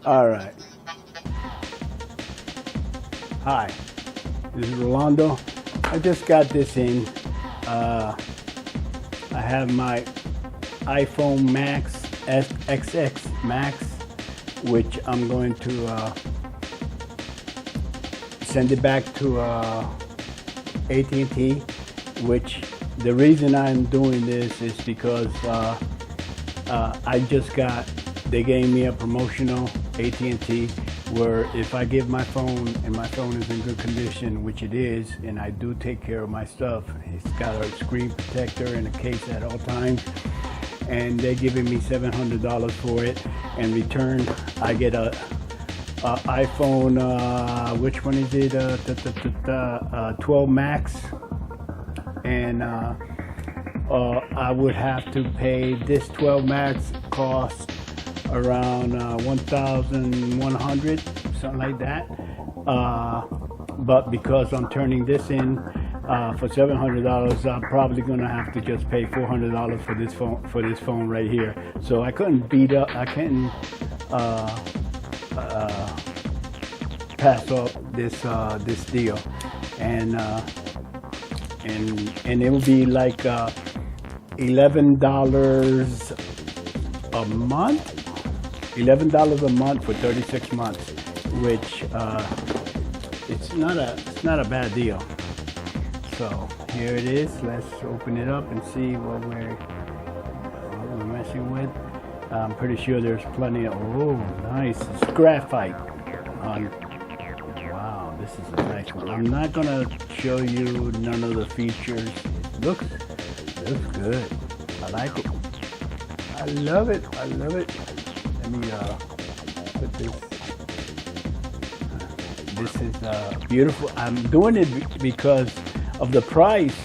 All right. Hi, this is Rolando. I just got this in. I have my iPhone Max XX Max, which I'm going to send it back to AT&T. Which the reason I'm doing this is because I just got. They gave me a promotional AT&T where if I give my phone and my phone is in good condition, which it is, and I do take care of my stuff, it's got a screen protector and a case at all times, and they're giving me $700 for it. In return, I get a iPhone, which one is it? 12 Max, and I would have to pay this 12 Max cost around 1,100, something like that. But because I'm turning this in for $700, I'm probably gonna have to just pay $400 for this phone right here. So I couldn't I can't pass up this deal, and it will be like $11 a month. $11 a month for 36 months, which it's not a bad deal. So here it is. Let's open it up and see what we're messing with. I'm pretty sure there's plenty of. Oh, nice! It's graphite. Wow, this is a nice one. I'm not gonna show you none of the features. It looks good. I like it. I love it. Let me put this. This is beautiful. I'm doing it because of the price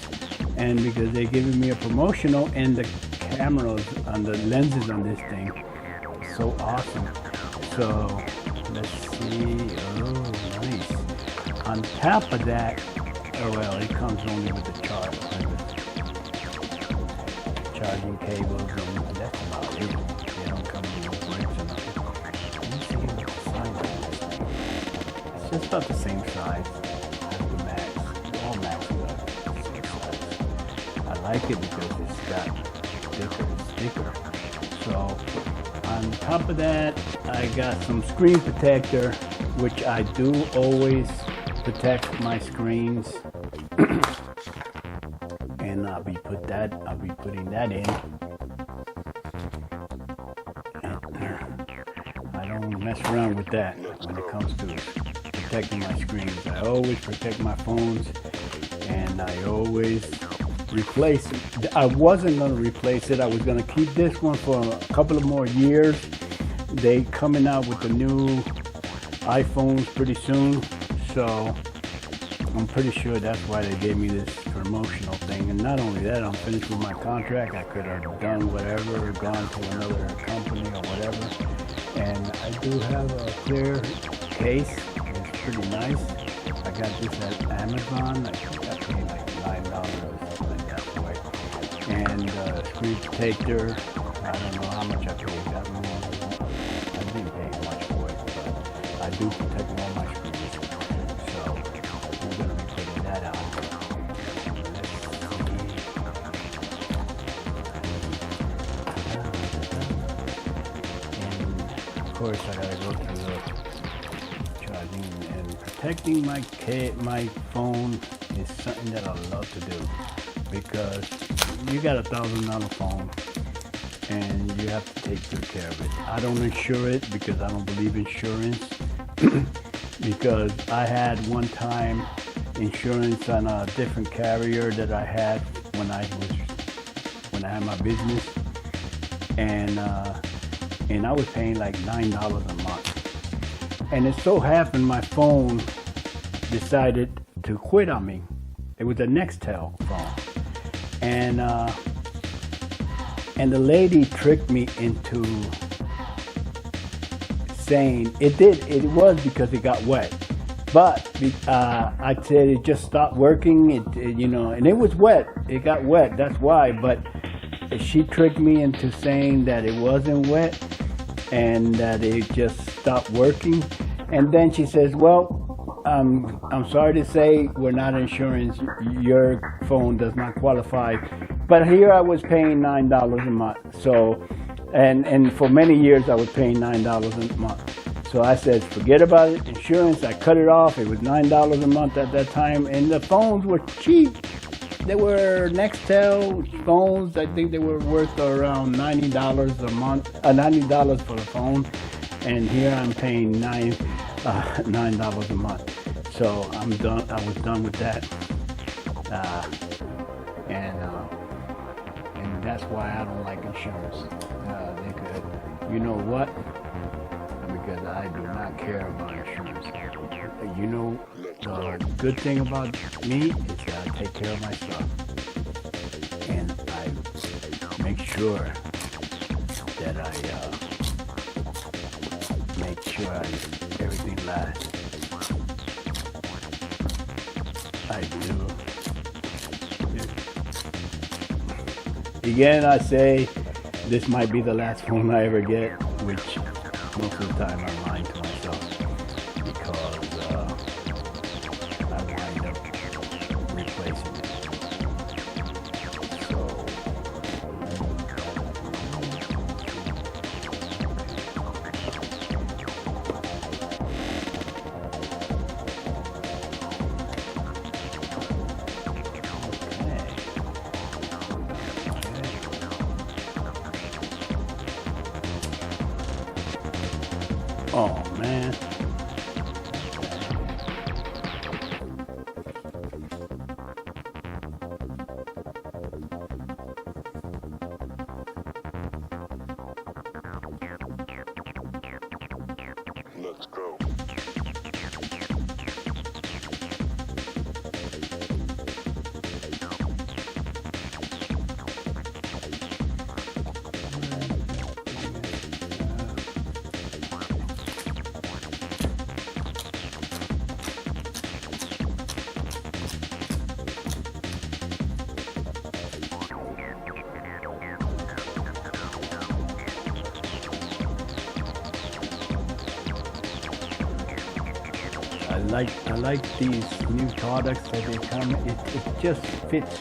and because they're giving me a promotional, and the cameras and the lenses on this thing is so awesome. So let's see. Oh, nice. On top of that, oh well, it comes only with the charging cables, and that's about it. They don't come with bricks and nothing. Let me see what the size of this thing. It's just about the same size as the Max. All Maxes are the same size. I like it because it's got thicker. So on top of that, I got some screen protector, which I do always protect my screens. And I'll be putting that in. I don't mess around with that when it comes to protecting my screens. I always protect my phones, and I always replace it. I wasn't going to replace it. I was going to keep this one for a couple of more years. They coming out with the new iPhones pretty soon, so I'm pretty sure that's why they gave me this promotional thing. And not only that, I'm finished with my contract. I could have done whatever, gone to another company or whatever. And I do have a clear case. It's pretty nice. I got this at Amazon. I think I paid like $9 or something like that for it. And screen protector, I don't know how much I paid. I didn't pay much for it, but I do protect all my screens. So I'm going to be putting that on. And of course, I got to go through the charging and protecting my phone is something that I love to do, because you got $1,000 phone and you have to take good care of it. I don't insure it because I don't believe insurance. Because I had one time insurance on a different carrier that I had when I had my business, and I was paying like $9 a month. And it so happened my phone decided to quit on me. It was a Nextel phone, and the lady tricked me into saying it was because it got wet, but I said it just stopped working. And it was wet. It got wet. That's why. But she tricked me into saying that it wasn't wet and that it just stopped working. And then she says, well, I'm sorry to say we're not insurance. Your phone does not qualify. But here I was paying $9 a month. So, and for many years I was paying $9 a month. So I said, forget about it, insurance. I cut it off. It was $9 a month at that time. And the phones were cheap. They were Nextel phones. I think they were worth around $90 a month, $90 for the phone. And here I'm paying $9 a month. So I'm done. I was done with that. And that's why I don't like insurance. They could, you know what? Because I do not care about insurance. You know, the good thing about me is that I take care of my stuff. And I make sure that everything lasts. I do. Again, I say this might be the last phone I ever get, which most of the time I'm lying to myself because I wind up replacing it. So, oh man. Let's go. I like these new products that they come. It just fits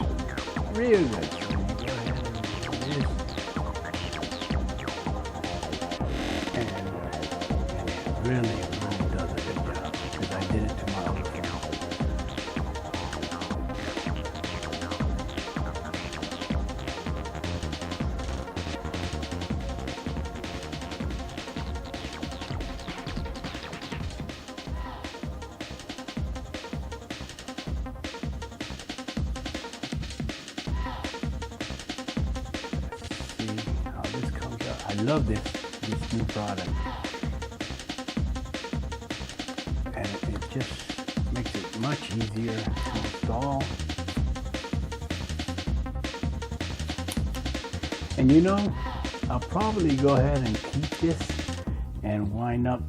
real good. So you go ahead and do this, and it really does a good job because I did it to my other phone. I love this new product, and it just makes it much easier to install. And you know, I'll probably go ahead and keep this and wind up.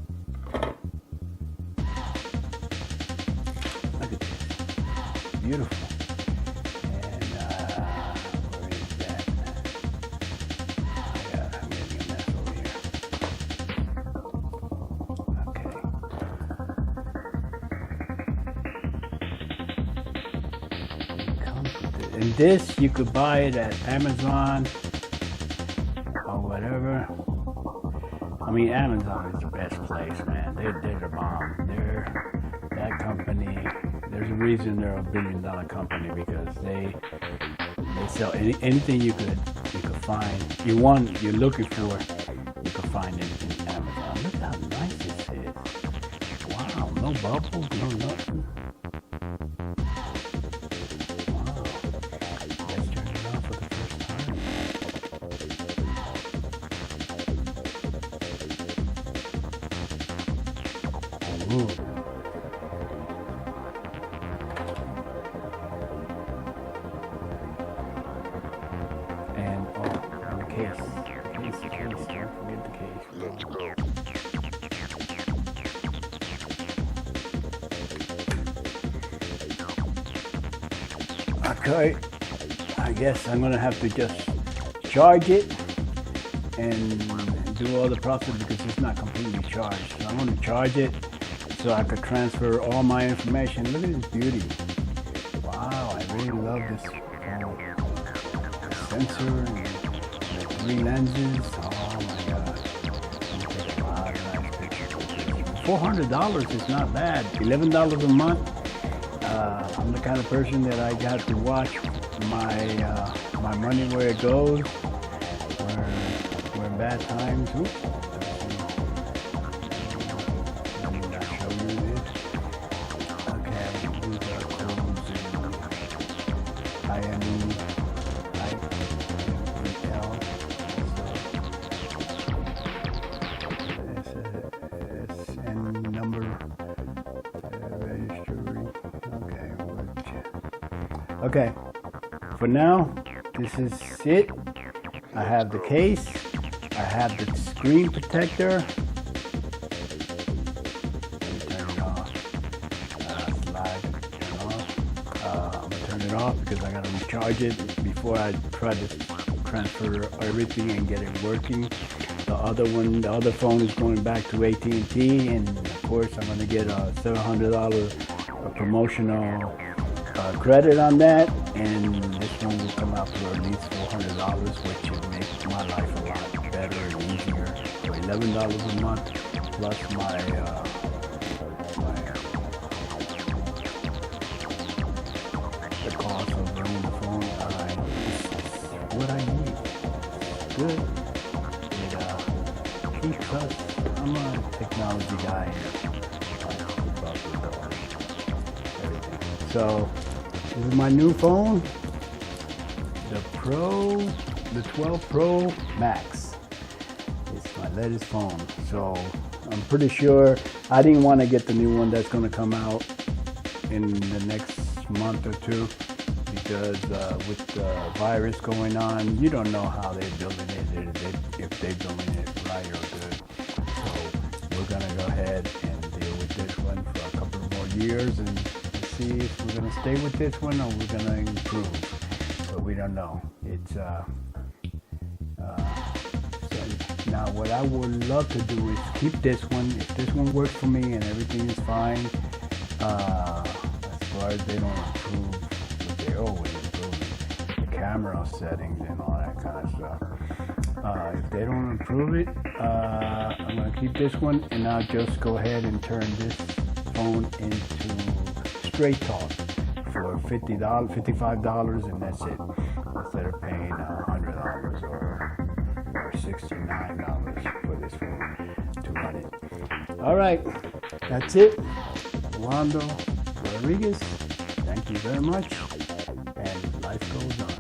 Look at this, beautiful. And this, you could buy it at Amazon or whatever. I mean, Amazon is the best place, man. They're the bomb. That company. There's a reason they're $1 billion company because they sell anything you could find. You're looking for, you can find it in Amazon. Look how nice this is. Wow, no bubbles, no nothing. Ooh. And the case. Don't forget the case. Let's go. Okay, I guess I'm gonna have to just charge it and do all the process because it's not completely charged. So I'm going to charge it so I could transfer all my information. Look at this beauty. Wow, I really love this phone. The sensor and the 3 lenses. Oh my God. You take a lot of nice pictures. $400 is not bad. $11 a month. I'm the kind of person that I got to watch my money where it goes. Where bad times. Oops. Let me not show you this. Okay, these are codes and IME, SN number, registry. Okay, for now, this is it. I have the case. I have the screen protector. Let me turn it off. Slide it off. I'm gonna turn it off because I gotta recharge it before I try to transfer everything and get it working. The other phone is going back to AT&T, and of course I'm gonna get a $700 promotional credit on that, and this one will come out for at least $400, which will make my life a lot better and easier. For $11 a month plus the cost of running the phone, what I need. Good. It keeps us. I'm a technology guy here. So this is my new phone, the 12 Pro Max. It's my latest phone. So I'm pretty sure I didn't want to get the new one that's going to come out in the next month or two because with the virus going on, you don't know how they're building it, if they're building it right or good. So we're going to go ahead and deal with this one for a couple more years and see if we're going to stay with this one or we're going to improve, but we don't know. It's so now what I would love to do is keep this one. If this one works for me and everything is fine, as far as they don't improve, but they always improve the camera settings and all that kind of stuff. If they don't improve it, I'm going to keep this one, and I'll just go ahead and turn this phone into Straight Talk for $50, $55, and that's it. Instead of paying $100 or $69 for this phone to run it. All right, that's it. Wando Rodriguez, thank you very much, and life goes on.